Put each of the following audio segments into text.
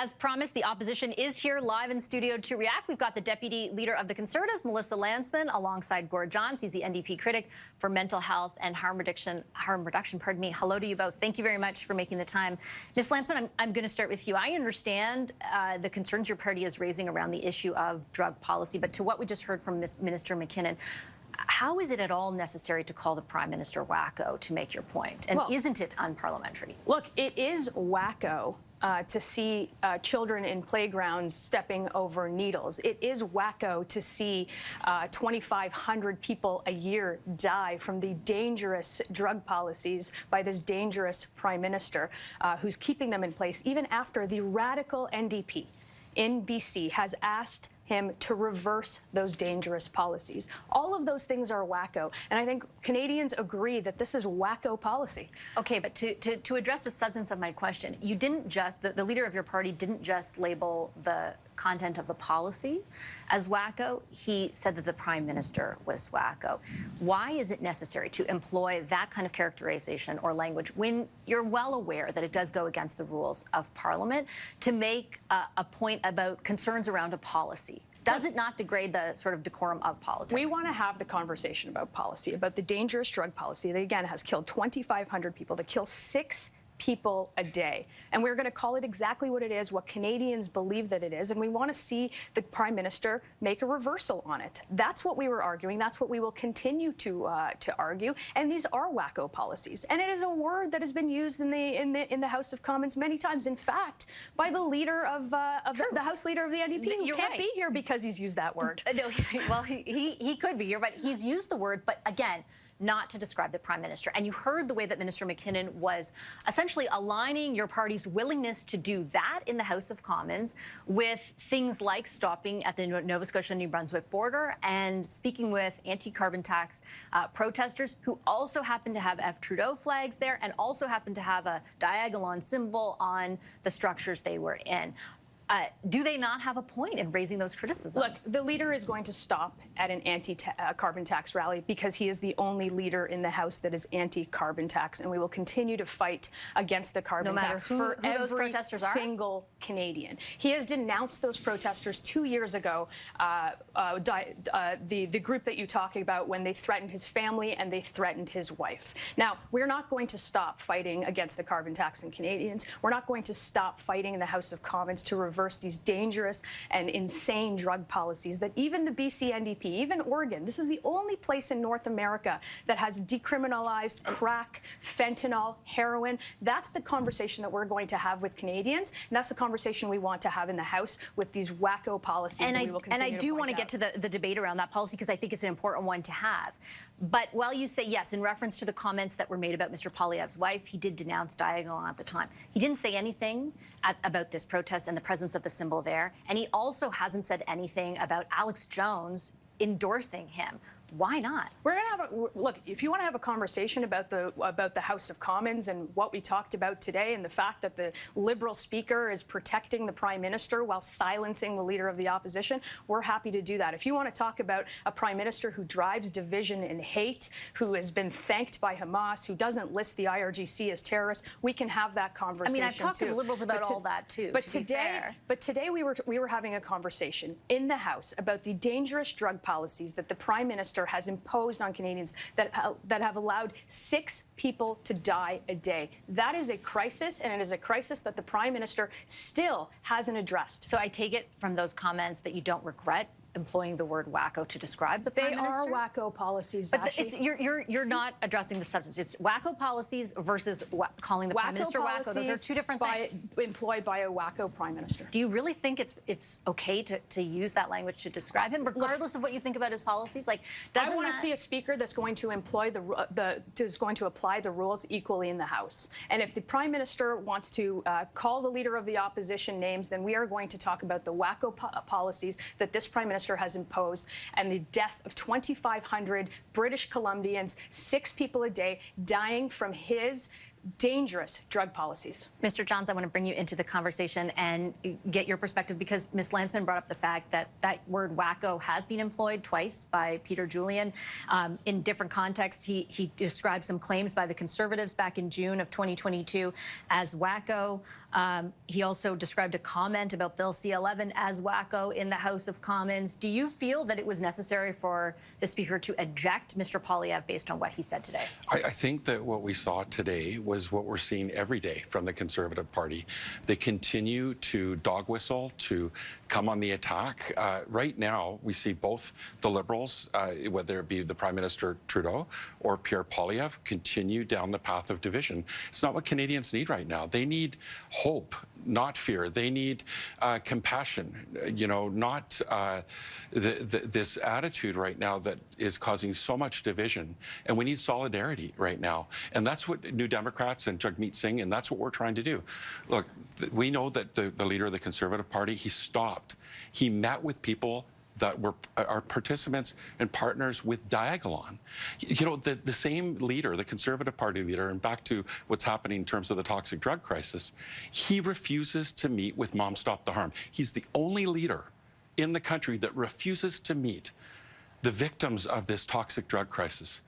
As promised, the opposition is here live in studio to react. We've got the Deputy Leader of the Conservatives, Melissa Lantsman, alongside Gord Johns. He's the NDP critic for mental health and harm reduction. Hello to you both. Thank you very much for making the time. Ms. Lantsman, I'm going to start with you. I understand the concerns your party is raising around the issue of drug policy, but to what we just heard from Minister McKinnon, how is it at all necessary to call the Prime Minister wacko to make your point? And isn't it unparliamentary? Look, it is wacko to see children in playgrounds stepping over needles. It is wacko to see 2,500 people a year die from the dangerous drug policies by this dangerous Prime Minister who's keeping them in place even after the radical NDP in BC has asked him to reverse those dangerous policies. All of those things are wacko, and I think Canadians agree that this is wacko policy. Okay, but to address the substance of my question, you didn't just, the leader of your party didn't just label the content of the policy as wacko. He said that the Prime Minister was wacko. Why is it necessary to employ that kind of characterization or language when you're well aware that it does go against the rules of Parliament to make a point about concerns around a policy? Does it not degrade the sort of decorum of politics? We want to have the conversation about policy, about the dangerous drug policy that, again, has killed 2,500 people, that kills 6 people a day. And we're going to call it exactly what it is, what Canadians believe that it is, and we want to see the Prime Minister make a reversal on it. That's what we were arguing. That's what we will continue to argue. And these are wacko policies. And it is a word that has been used in the House of Commons many times. In fact, by the leader of the House Leader of the NDP, who can't be here because he's used that word. No, well, he could be here, but he's used the word. But again, not to describe the Prime Minister. And you heard the way that Minister McKinnon was essentially aligning your party's willingness to do that in the House of Commons with things like stopping at the Nova Scotia-New Brunswick border and speaking with anti-carbon tax protesters who also happen to have F. Trudeau flags there and also happen to have a diagolon symbol on the structures they were in. Do they not have a point in raising those criticisms? Look, the leader is going to stop at an anti-carbon tax rally because he is the only leader in the House that is anti-carbon tax, and we will continue to fight againt the carbon tax for who those protesters are? Single Canadian. He has denounced those protesters 2 years ago, the group that you talk about, when they threatened his family and they threatened his wife. Now, we're not going to stop fighting against the carbon tax and Canadians. We're not going to stop fighting in the House of Commons to reverse these dangerous and insane drug policies that even the BC NDP, even Oregon, this is the only place in North America that has decriminalized crack, fentanyl, heroin. That's the conversation that we're going to have with Canadians, and that's the conversation we want to have in the House with these wacko policies. And I do want to get to the debate around that policy because I think it's an important one to have. But while you say yes, in reference to the comments that were made about Mr. Poilievre's wife, he did denounce Diagolon at the time. He didn't say anything about this protest and the presence of the symbol there. And he also hasn't said anything about Alex Jones endorsing him. Why not? We're going to have a look. If you want to have a conversation about the House of Commons and what we talked about today, and the fact that the Liberal Speaker is protecting the Prime Minister while silencing the Leader of the Opposition, we're happy to do that. If you want to talk about a Prime Minister who drives division and hate, who has been thanked by Hamas, who doesn't list the IRGC as terrorists, we can have that conversation. I mean, I've talked to the Liberals about all that too. But today we were having a conversation in the House about the dangerous drug policies that the Prime Minister has imposed on Canadians that have allowed 6 people to die a day. That is a crisis, and it is a crisis that the Prime Minister still hasn't addressed. So I take it from those comments that you don't regret employing the word wacko to describe the Prime Minister? They are wacko policies, But you're not addressing the substance. It's wacko policies versus calling the Prime Minister wacko. Those are two different things. Employed by a wacko Prime Minister. Do you really think it's okay to use that language to describe him, regardless of what you think about his policies? Like, I want to see a speaker that's going to employ apply the rules equally in the House. And if the Prime Minister wants to call the Leader of the Opposition names, then we are going to talk about the wacko policies that this Prime Minister has imposed and the death of 2,500 British Columbians, 6 people a day dying from his dangerous drug policies. Mr. Johns, I want to bring you into the conversation and get your perspective, because Ms. Landsman brought up the fact that that word wacko has been employed twice by Peter Julian. In different contexts, he described some claims by the Conservatives back in June of 2022 as wacko. He also described a comment about Bill C-11 as wacko in the House of Commons. Do you feel that it was necessary for the Speaker to eject Mr. Poilievre based on what he said today? I think that what we saw today was what we're seeing every day from the Conservative Party. They continue to dog whistle, to come on the attack. Right now, we see both the Liberals, whether it be the Prime Minister Trudeau or Pierre Poilievre, continue down the path of division. It's not what Canadians need right now. They need hope, not fear. They need compassion, you know, not this attitude right now that is causing so much division. And we need solidarity right now. And that's what New Democrats and Jagmeet Singh, and that's what we're trying to do. Look, we know that the leader of the Conservative Party, he stopped. He met with people that were our participants and partners with Diagolon. You know, the same leader, the Conservative Party leader, and back to what's happening in terms of the toxic drug crisis, he refuses to meet with Mom Stop the Harm. He's the only leader in the country that refuses to meet the victims of this toxic drug crisis,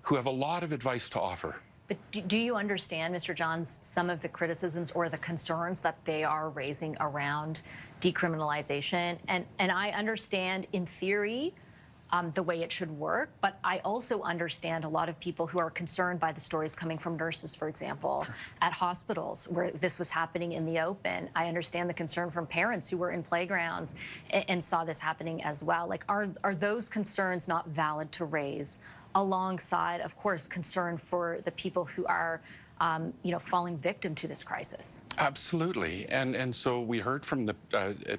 who have a lot of advice to offer. But do you understand, Mr. Johns, some of the criticisms or the concerns that they are raising around decriminalization? And I understand, in theory, the way it should work, but I also understand a lot of people who are concerned by the stories coming from nurses, for example, at hospitals where this was happening in the open. I understand the concern from parents who were in playgrounds and saw this happening as well. Like, are those concerns not valid to raise, alongside, of course, concern for the people who are you know, falling victim to this crisis? Absolutely, and so we heard from the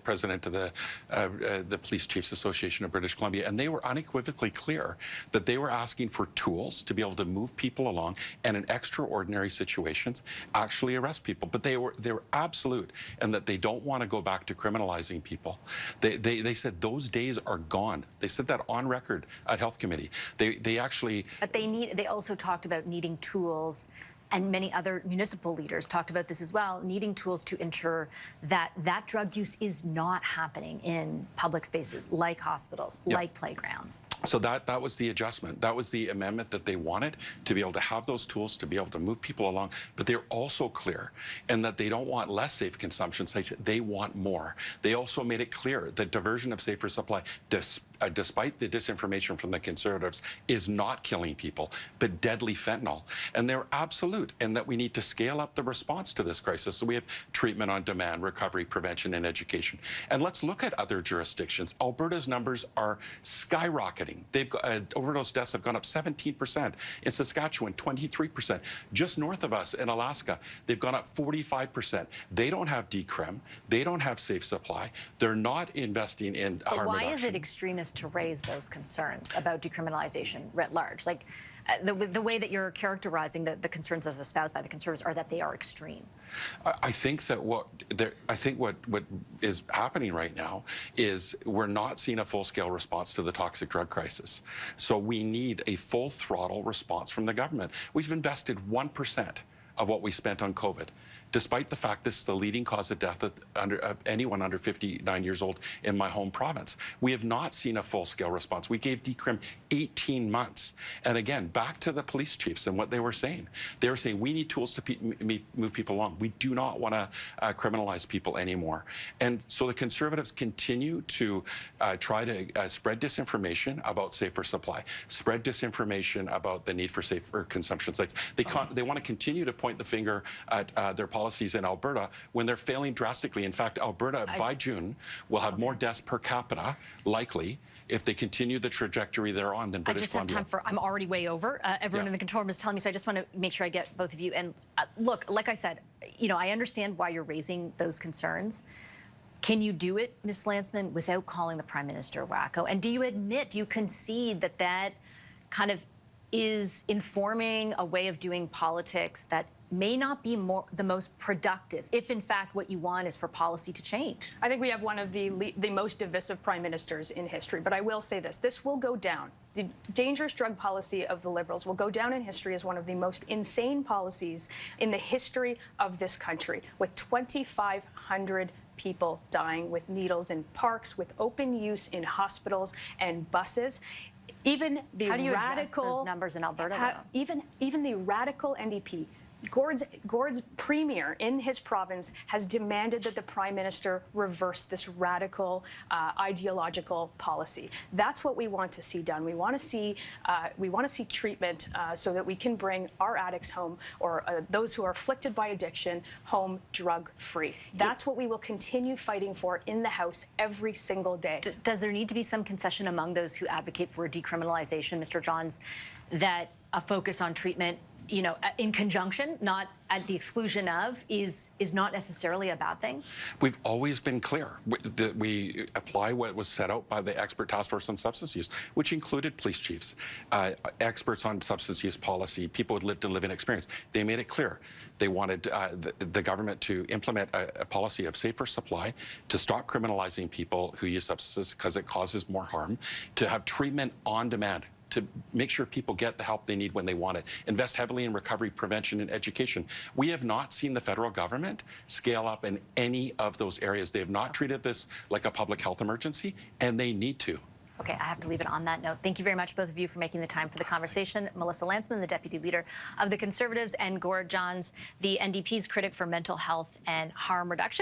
president of the Police Chiefs Association of British Columbia, and they were unequivocally clear that they were asking for tools to be able to move people along, and in extraordinary situations, actually arrest people. But they were absolute, and that they don't want to go back to criminalizing people. They said those days are gone. They said that on record at Health Committee. They actually. But they also talked about needing tools. And many other municipal leaders talked about this as well, needing tools to ensure that that drug use is not happening in public spaces like hospitals, like playgrounds. So that was the adjustment. That was the amendment that they wanted, to be able to have those tools, to be able to move people along. But they're also clear in that they don't want less safe consumption sites. They want more. They also made it clear that diversion of safer supply, despite the disinformation from the Conservatives, is not killing people, but deadly fentanyl. And they're absolute, and that we need to scale up the response to this crisis. So we have treatment on demand, recovery, prevention, and education. And let's look at other jurisdictions. Alberta's numbers are skyrocketing. They've got, overdose deaths have gone up 17%. In Saskatchewan, 23%. Just north of us in Alaska, they've gone up 45%. They don't have decrim. They don't have safe supply. They're not investing in harm reduction. Why is it extremist to raise those concerns about decriminalization writ large? Like, the way that you're characterizing the concerns as espoused by the Conservatives are that they are extreme. I think that what is happening right now is we're not seeing a full-scale response to the toxic drug crisis. So we need a full throttle response from the government. We've invested 1% of what we spent on COVID, despite the fact this is the leading cause of death of anyone under 59 years old in my home province. We have not seen a full-scale response. We gave decrim 18 months. And again, back to the police chiefs and what they were saying. They were saying we need tools to move people along. We do not want to criminalize people anymore. And so the Conservatives continue to try to spread disinformation about safer supply, spread disinformation about the need for safer consumption sites. They want to continue to point the finger at their policies in Alberta when they're failing drastically. In fact, Alberta, by June, will have more deaths per capita, likely, if they continue the trajectory they're on than British Columbia. I just have time for, I'm already way over. Everyone in the control room is telling me, so I just want to make sure I get both of you. And look, like I said, you know, I understand why you're raising those concerns. Can you do it, Ms. Landsman, without calling the Prime Minister wacko? And do you concede that that kind of is informing a way of doing politics that may not be the most productive if, in fact, what you want is for policy to change? I think we have one of the most divisive prime ministers in history. But I will say this. This will go down. The dangerous drug policy of the Liberals will go down in history as one of the most insane policies in the history of this country, with 2,500 people dying with needles in parks, with open use in hospitals and buses. Even the How do you radical address those numbers in Alberta, though? Even the radical NDP, Gord's premier in his province has demanded that the Prime Minister reverse this radical ideological policy. That's what we want to see done. We want to see treatment so that we can bring our addicts home, or those who are afflicted by addiction, home drug-free. That's what we will continue fighting for in the House every single day. Does there need to be some concession among those who advocate for decriminalization, Mr. Johns, that a focus on treatment, you know, in conjunction, not at the exclusion of, is not necessarily a bad thing? We've always been clear that we apply what was set out by the Expert Task Force on Substance Use, which included police chiefs, experts on substance use policy, people with lived and living experience. They made it clear they wanted the government to implement a policy of safer supply, to stop criminalizing people who use substances because it causes more harm, to have treatment on demand, to make sure people get the help they need when they want it, invest heavily in recovery, prevention, and education. We have not seen the federal government scale up in any of those areas. They have not treated this like a public health emergency, and they need to. Okay, I have to leave it on that note. Thank you very much, both of you, for making the time for the conversation. Melissa Lantsman, the Deputy Leader of the Conservatives, and Gord Johns, the NDP's critic for mental health and harm reduction.